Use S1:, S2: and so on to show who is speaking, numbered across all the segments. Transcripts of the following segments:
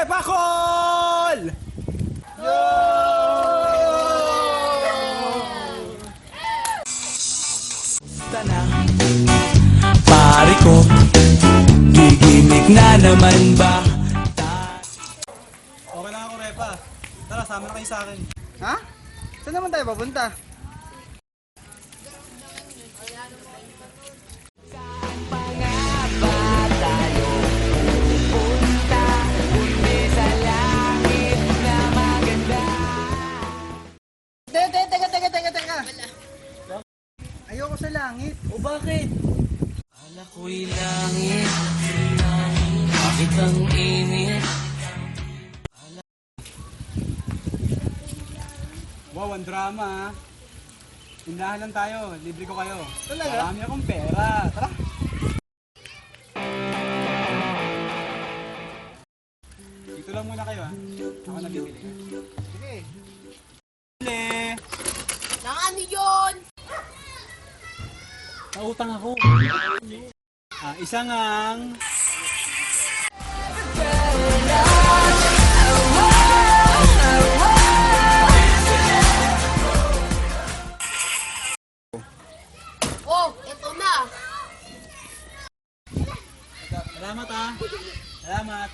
S1: Repacol! Yo! Tanang pare ko, gigimik na naman ba?
S2: Okay lang ako, Repa. Tara, sama na kayo sa akin.
S3: Ha? Saan naman tayo papunta? Teka. Ayoko sa langit.
S1: O bakit? Ala ko'y langit, bakit ang init?
S2: Wow, ang drama, ha? Tindahan lang tayo. Libre ko kayo.
S3: Talaga?
S2: Marami akong pera. Tara. Dito lang muna kayo, ha? Ako nabibili.
S3: Sige.
S2: Bili!
S4: Nang ano yun?
S2: Nautang ako. Isa ngang...
S4: Oh, eto na.
S2: Salamat, ha? Salamat.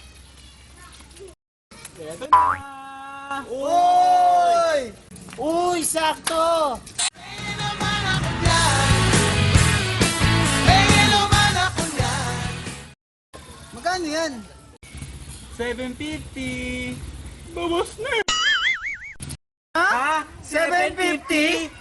S2: Ito na!
S3: Oy!
S1: Uy, sakto!
S3: Magkano yan?
S2: 750! Babos na!
S1: Ha? 750?